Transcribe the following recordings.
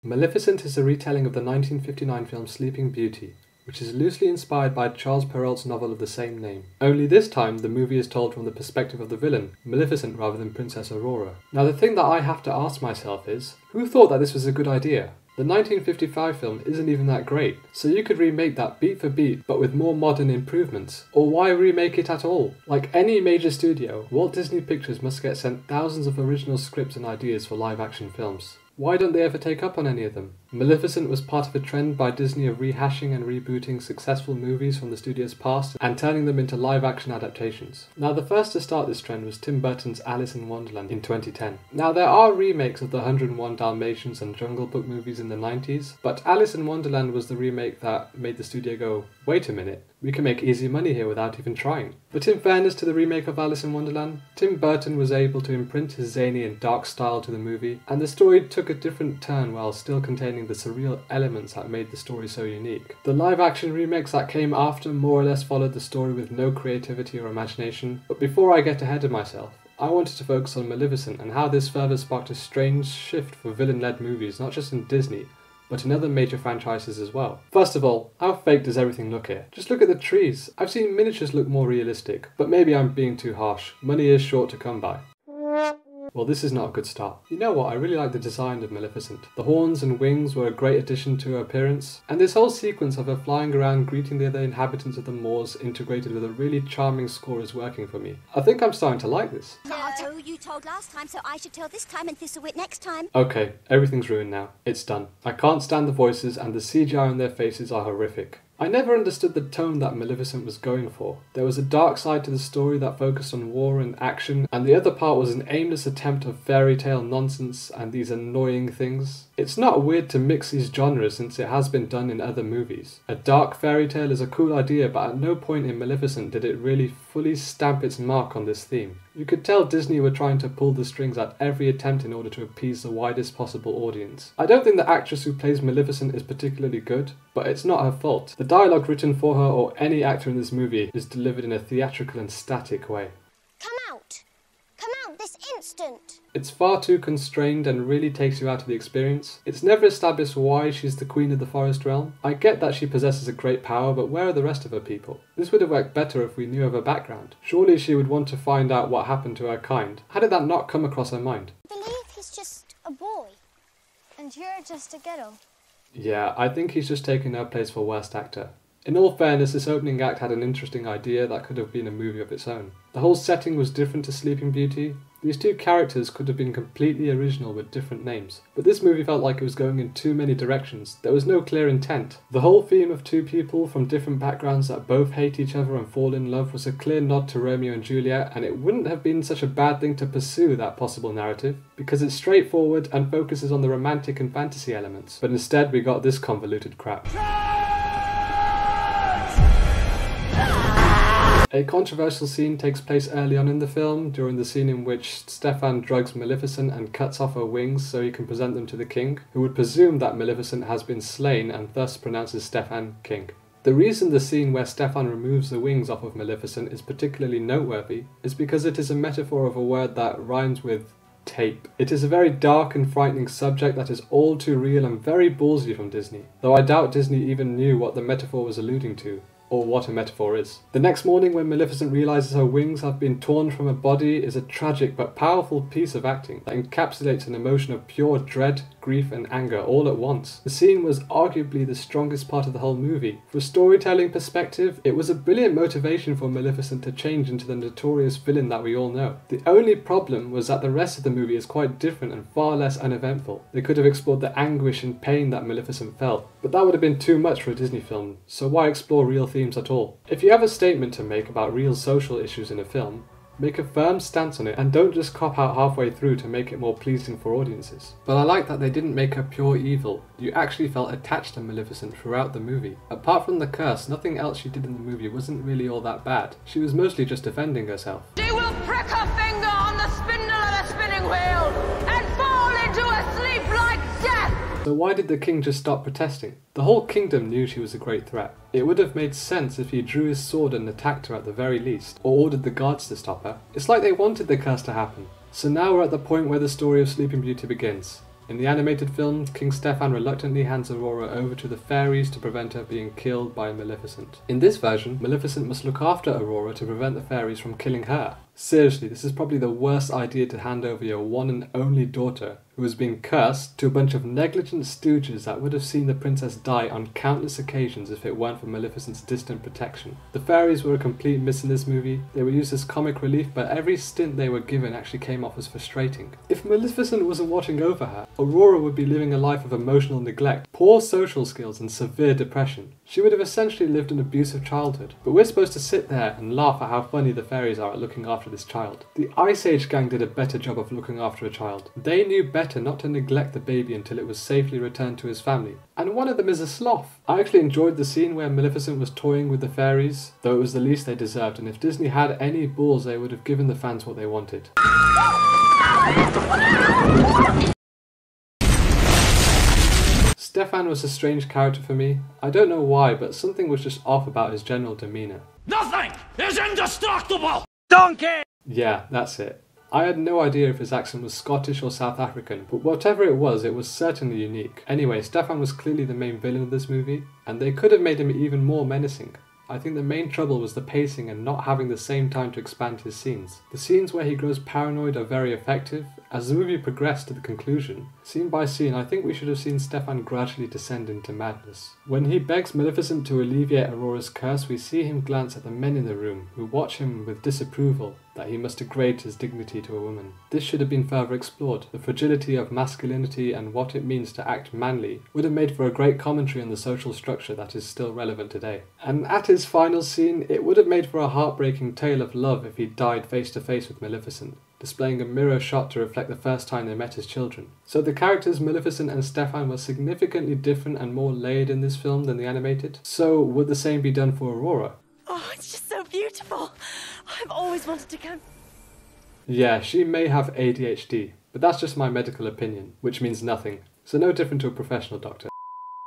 Maleficent is a retelling of the 1959 film Sleeping Beauty, which is loosely inspired by Charles Perrault's novel of the same name. Only this time, the movie is told from the perspective of the villain, Maleficent, rather than Princess Aurora. Now, the thing that I have to ask myself is, who thought that this was a good idea? The 1955 film isn't even that great, so you could remake that beat for beat, but with more modern improvements. Or why remake it at all? Like any major studio, Walt Disney Pictures must get sent thousands of original scripts and ideas for live-action films. Why don't they ever take up on any of them? Maleficent was part of a trend by Disney of rehashing and rebooting successful movies from the studio's past and turning them into live-action adaptations. Now, the first to start this trend was Tim Burton's Alice in Wonderland in 2010. Now, there are remakes of the 101 Dalmatians and Jungle Book movies in the 90s, but Alice in Wonderland was the remake that made the studio go, wait a minute, we can make easy money here without even trying. But in fairness to the remake of Alice in Wonderland, Tim Burton was able to imprint his zany and dark style to the movie, and the story took a different turn while still containing the surreal elements that made the story so unique. The live-action remakes that came after more or less followed the story with no creativity or imagination, but before I get ahead of myself, I wanted to focus on Maleficent and how this further sparked a strange shift for villain-led movies, not just in Disney, but in other major franchises as well. First of all, how fake does everything look here? Just look at the trees. I've seen miniatures look more realistic, but maybe I'm being too harsh. Money is short to come by. Well, this is not a good start. You know what, I really like the design of Maleficent. The horns and wings were a great addition to her appearance, and this whole sequence of her flying around greeting the other inhabitants of the moors integrated with a really charming score is working for me. I think I'm starting to like this. I'll tell you told last time, so I should tell this time and this'll wit next time. Okay, everything's ruined now. It's done. I can't stand the voices and the CGI on their faces are horrific. I never understood the tone that Maleficent was going for. There was a dark side to the story that focused on war and action, and the other part was an aimless attempt of fairy tale nonsense and these annoying things. It's not weird to mix these genres since it has been done in other movies. A dark fairy tale is a cool idea, but at no point in Maleficent did it really fully stamp its mark on this theme. You could tell Disney were trying to pull the strings at every attempt in order to appease the widest possible audience. I don't think the actress who plays Maleficent is particularly good, but it's not her fault. The dialogue written for her or any actor in this movie is delivered in a theatrical and static way. Come out! Come out this instant! It's far too constrained and really takes you out of the experience. It's never established why she's the queen of the forest realm. I get that she possesses a great power, but where are the rest of her people? This would have worked better if we knew of her background. Surely she would want to find out what happened to her kind. How did that not come across her mind? I believe he's just a boy. And you're just a girl. Yeah, I think he's just taken her place for worst actor. In all fairness, this opening act had an interesting idea that could have been a movie of its own. The whole setting was different to Sleeping Beauty. These two characters could have been completely original with different names, but this movie felt like it was going in too many directions. There was no clear intent. The whole theme of two people from different backgrounds that both hate each other and fall in love was a clear nod to Romeo and Juliet, and it wouldn't have been such a bad thing to pursue that possible narrative, because it's straightforward and focuses on the romantic and fantasy elements. But instead we got this convoluted crap. A controversial scene takes place early on in the film, during the scene in which Stefan drugs Maleficent and cuts off her wings so he can present them to the king, who would presume that Maleficent has been slain and thus pronounces Stefan king. The reason the scene where Stefan removes the wings off of Maleficent is particularly noteworthy is because it is a metaphor of a word that rhymes with tape. It is a very dark and frightening subject that is all too real and very ballsy from Disney, though I doubt Disney even knew what the metaphor was alluding to, or what a metaphor is. The next morning, when Maleficent realises her wings have been torn from her body, is a tragic but powerful piece of acting that encapsulates an emotion of pure dread, grief and anger all at once. The scene was arguably the strongest part of the whole movie. From a storytelling perspective, it was a brilliant motivation for Maleficent to change into the notorious villain that we all know. The only problem was that the rest of the movie is quite different and far less uneventful. They could have explored the anguish and pain that Maleficent felt, but that would have been too much for a Disney film, so why explore real themes at all? If you have a statement to make about real social issues in a film, make a firm stance on it and don't just cop out halfway through to make it more pleasing for audiences. But I like that they didn't make her pure evil. You actually felt attached to Maleficent throughout the movie. Apart from the curse, nothing else she did in the movie wasn't really all that bad. She was mostly just defending herself. She will prick her finger on the spindle of the spinning wheel and fall into a sleep like death! So why did the king just stop protesting? The whole kingdom knew she was a great threat. It would have made sense if he drew his sword and attacked her at the very least, or ordered the guards to stop her. It's like they wanted the curse to happen. So now we're at the point where the story of Sleeping Beauty begins. In the animated film, King Stefan reluctantly hands Aurora over to the fairies to prevent her being killed by Maleficent. In this version, Maleficent must look after Aurora to prevent the fairies from killing her. Seriously, this is probably the worst idea to hand over your one and only daughter, who has been cursed, to a bunch of negligent stooges that would have seen the princess die on countless occasions if it weren't for Maleficent's distant protection. The fairies were a complete miss in this movie. They were used as comic relief, but every stint they were given actually came off as frustrating. If Maleficent wasn't watching over her, Aurora would be living a life of emotional neglect, poor social skills and severe depression. She would have essentially lived an abusive childhood. But we're supposed to sit there and laugh at how funny the fairies are at looking after this child. The Ice Age gang did a better job of looking after a child. They knew better not to neglect the baby until it was safely returned to his family. And one of them is a sloth. I actually enjoyed the scene where Maleficent was toying with the fairies, though it was the least they deserved, and if Disney had any balls they would have given the fans what they wanted. Stefan was a strange character for me. I don't know why, but something was just off about his general demeanour. Nothing is indestructible! Donkey! Yeah, that's it. I had no idea if his accent was Scottish or South African, but whatever it was certainly unique. Anyway, Stefan was clearly the main villain of this movie, and they could have made him even more menacing. I think the main trouble was the pacing and not having the same time to expand his scenes. The scenes where he grows paranoid are very effective. As the movie progressed to the conclusion, scene by scene, I think we should have seen Stefan gradually descend into madness. When he begs Maleficent to alleviate Aurora's curse, we see him glance at the men in the room, who watch him with disapproval that he must degrade his dignity to a woman. This should have been further explored. The fragility of masculinity and what it means to act manly would have made for a great commentary on the social structure that is still relevant today. And at his final scene, it would have made for a heartbreaking tale of love if he died face to face with Maleficent, displaying a mirror shot to reflect the first time they met his children. So the characters Maleficent and Stefan were significantly different and more layered in this film than the animated. So would the same be done for Aurora? Oh, it's just so beautiful. I've always wanted to come. Yeah, she may have ADHD, but that's just my medical opinion, which means nothing. So no different to a professional doctor.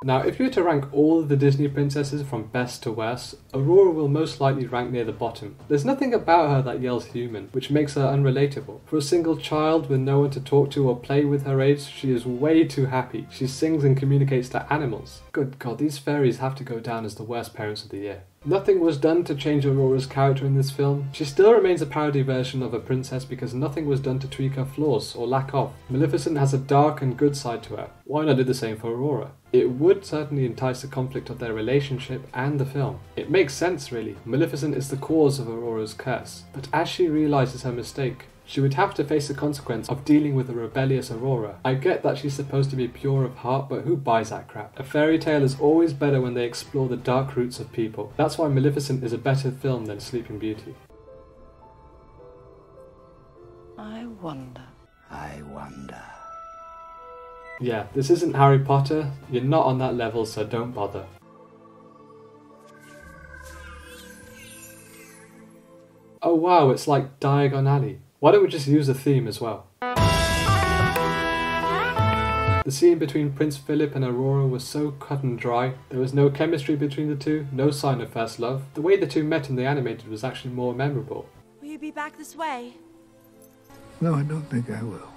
Now, if you were to rank all of the Disney princesses from best to worst, Aurora will most likely rank near the bottom. There's nothing about her that yells human, which makes her unrelatable. For a single child with no one to talk to or play with her age, she is way too happy. She sings and communicates to animals. Good God, these fairies have to go down as the worst parents of the year. Nothing was done to change Aurora's character in this film. She still remains a parody version of a princess because nothing was done to tweak her flaws, or lack of. Maleficent has a dark and good side to her. Why not do the same for Aurora? It would certainly entice the conflict of their relationship and the film. It makes sense really. Maleficent is the cause of Aurora's curse. But as she realises her mistake, she would have to face the consequence of dealing with a rebellious Aurora. I get that she's supposed to be pure of heart, but who buys that crap? A fairy tale is always better when they explore the dark roots of people. That's why Maleficent is a better film than Sleeping Beauty. I wonder. Yeah, this isn't Harry Potter. You're not on that level, so don't bother. Oh wow, it's like Diagon Alley. Why don't we just use a theme as well? The scene between Prince Philip and Aurora was so cut and dry. There was no chemistry between the two, no sign of first love. The way the two met in the animated was actually more memorable. Will you be back this way? No, I don't think I will.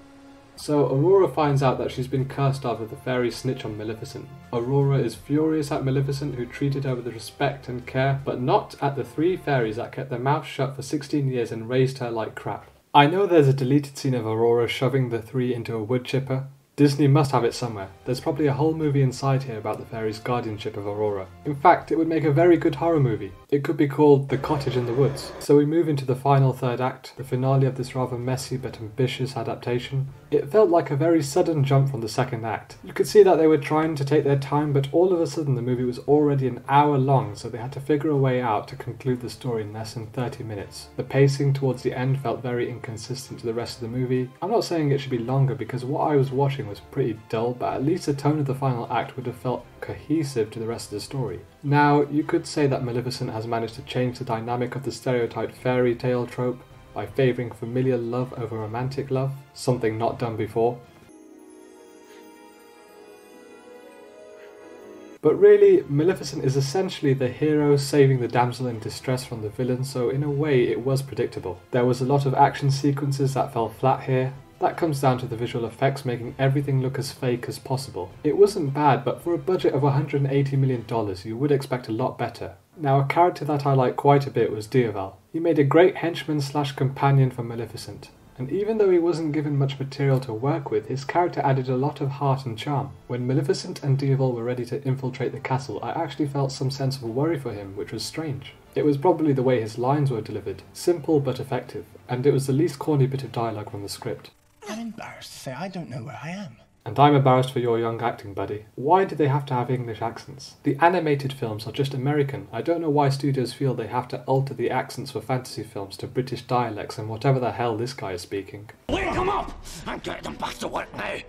So Aurora finds out that she's been cursed after the fairies snitch on Maleficent. Aurora is furious at Maleficent, who treated her with respect and care, but not at the three fairies that kept their mouths shut for 16 years and raised her like crap. I know there's a deleted scene of Aurora shoving the three into a wood chipper. Disney must have it somewhere. There's probably a whole movie inside here about the fairies' guardianship of Aurora. In fact, it would make a very good horror movie. It could be called The Cottage in the Woods. So we move into the final third act, the finale of this rather messy but ambitious adaptation. It felt like a very sudden jump from the second act. You could see that they were trying to take their time, but all of a sudden the movie was already an hour long, so they had to figure a way out to conclude the story in less than 30 minutes. The pacing towards the end felt very inconsistent to the rest of the movie. I'm not saying it should be longer because what I was watching was pretty dull, but at least the tone of the final act would have felt cohesive to the rest of the story. Now, you could say that Maleficent has managed to change the dynamic of the stereotyped fairy tale trope by favouring familiar love over romantic love, something not done before. But really, Maleficent is essentially the hero saving the damsel in distress from the villain, so in a way it was predictable. There was a lot of action sequences that fell flat here. That comes down to the visual effects making everything look as fake as possible. It wasn't bad, but for a budget of $180 million you would expect a lot better. Now, a character that I liked quite a bit was Dioval. He made a great henchman slash companion for Maleficent. And even though he wasn't given much material to work with, his character added a lot of heart and charm. When Maleficent and Dioval were ready to infiltrate the castle, I actually felt some sense of worry for him, which was strange. It was probably the way his lines were delivered, simple but effective, and it was the least corny bit of dialogue from the script. I'm embarrassed to say I don't know where I am. And I'm embarrassed for your young acting, buddy. Why do they have to have English accents? The animated films are just American. I don't know why studios feel they have to alter the accents for fantasy films to British dialects and whatever the hell this guy is speaking. Wake them up and get them back to work now.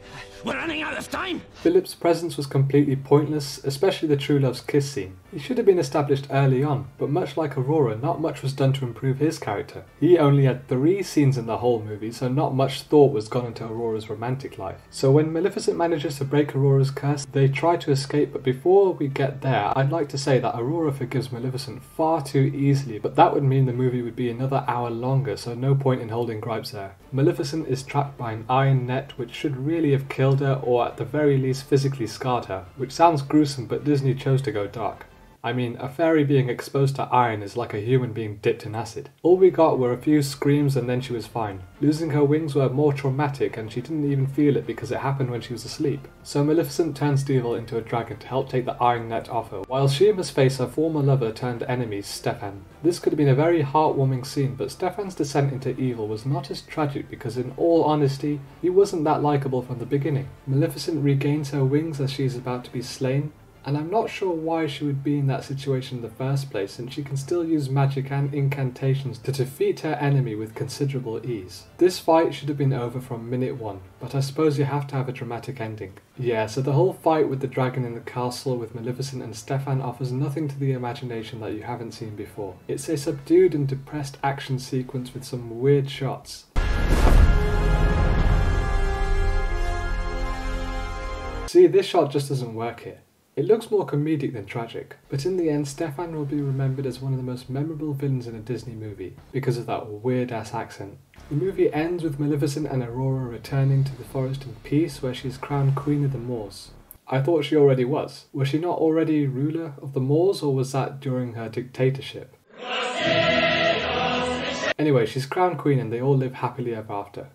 We're running out of time. Philip's presence was completely pointless, especially the true love's kiss scene. He should have been established early on, but much like Aurora, not much was done to improve his character. He only had 3 scenes in the whole movie, so not much thought was gone into Aurora's romantic life. So when Maleficent manages to break Aurora's curse, they try to escape, but before we get there, I'd like to say that Aurora forgives Maleficent far too easily, but that would mean the movie would be another hour longer, so no point in holding gripes there. Maleficent is trapped by an iron net which should really have killed her, or at the very least physically scarred her, which sounds gruesome, but Disney chose to go dark. I mean, a fairy being exposed to iron is like a human being dipped in acid. All we got were a few screams and then she was fine. Losing her wings were more traumatic and she didn't even feel it because it happened when she was asleep. So Maleficent turns Dioval into a dragon to help take the iron net off her, while she must face her former lover turned enemy, Stefan. This could have been a very heartwarming scene, but Stefan's descent into evil was not as tragic because in all honesty, he wasn't that likeable from the beginning. Maleficent regains her wings as she is about to be slain, and I'm not sure why she would be in that situation in the first place, since she can still use magic and incantations to defeat her enemy with considerable ease. This fight should have been over from minute 1, but I suppose you have to have a dramatic ending. Yeah, so the whole fight with the dragon in the castle with Maleficent and Stefan offers nothing to the imagination that you haven't seen before. It's a subdued and depressed action sequence with some weird shots. See, this shot just doesn't work here. It looks more comedic than tragic, but in the end Stefan will be remembered as one of the most memorable villains in a Disney movie, because of that weird-ass accent. The movie ends with Maleficent and Aurora returning to the forest in peace, where she is crowned Queen of the Moors. I thought she already was. Was she not already ruler of the Moors, or was that during her dictatorship? Anyway, she's crowned Queen and they all live happily ever after.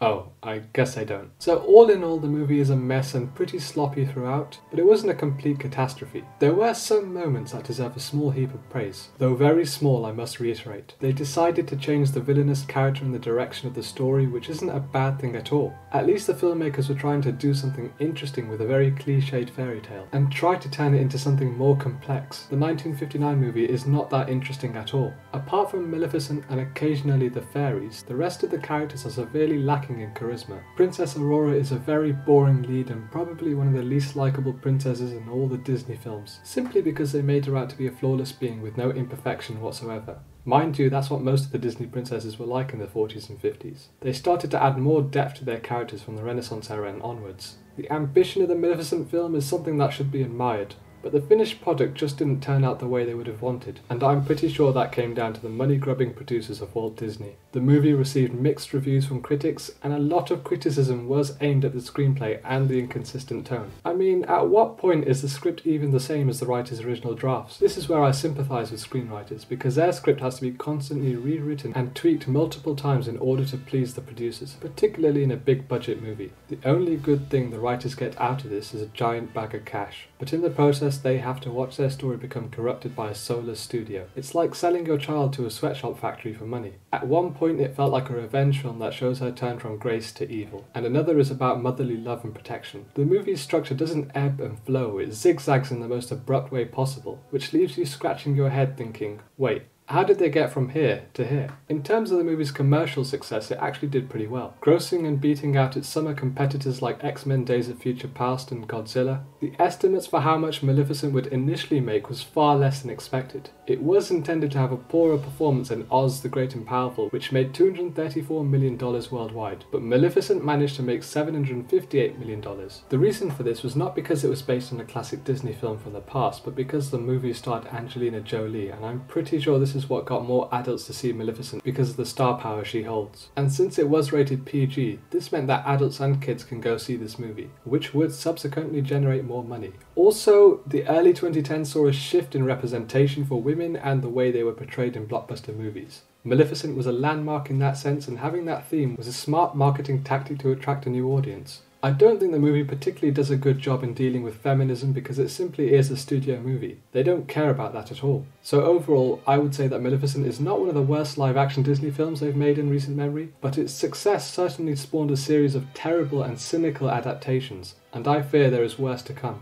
Oh, I guess I don't. So all in all, the movie is a mess and pretty sloppy throughout, but it wasn't a complete catastrophe. There were some moments that deserve a small heap of praise, though very small, I must reiterate. They decided to change the villainous character in the direction of the story, which isn't a bad thing at all. At least the filmmakers were trying to do something interesting with a very cliched fairy tale, and try to turn it into something more complex. The 1959 movie is not that interesting at all. Apart from Maleficent and occasionally the fairies, the rest of the characters are severely lacking in charisma. Princess Aurora is a very boring lead and probably one of the least likeable princesses in all the Disney films, simply because they made her out to be a flawless being with no imperfection whatsoever. Mind you, that's what most of the Disney princesses were like in the 40s and 50s. They started to add more depth to their characters from the Renaissance era and onwards. The ambition of the Maleficent film is something that should be admired, but the finished product just didn't turn out the way they would have wanted, and I'm pretty sure that came down to the money-grubbing producers of Walt Disney. The movie received mixed reviews from critics, and a lot of criticism was aimed at the screenplay and the inconsistent tone. I mean, at what point is the script even the same as the writer's original drafts? This is where I sympathise with screenwriters, because their script has to be constantly rewritten and tweaked multiple times in order to please the producers, particularly in a big-budget movie. The only good thing the writers get out of this is a giant bag of cash, but in the process they have to watch their story become corrupted by a soulless studio. It's like selling your child to a sweatshop factory for money. At one point it felt like a revenge film that shows her turn from grace to evil, and another is about motherly love and protection. The movie's structure doesn't ebb and flow, it zigzags in the most abrupt way possible, which leaves you scratching your head thinking, wait, how did they get from here to here? In terms of the movie's commercial success, it actually did pretty well, grossing and beating out its summer competitors like X-Men Days of Future Past and Godzilla. The estimates for how much Maleficent would initially make was far less than expected. It was intended to have a poorer performance than Oz the Great and Powerful, which made $234 million worldwide, but Maleficent managed to make $758 million. The reason for this was not because it was based on a classic Disney film from the past, but because the movie starred Angelina Jolie, and I'm pretty sure this is is what got more adults to see Maleficent because of the star power she holds. And since it was rated PG, this meant that adults and kids can go see this movie, which would subsequently generate more money. Also, the early 2010s saw a shift in representation for women and the way they were portrayed in blockbuster movies. Maleficent was a landmark in that sense, and having that theme was a smart marketing tactic to attract a new audience. I don't think the movie particularly does a good job in dealing with feminism because it simply is a studio movie. They don't care about that at all. So overall, I would say that Maleficent is not one of the worst live-action Disney films they've made in recent memory, but its success certainly spawned a series of terrible and cynical adaptations, and I fear there is worse to come.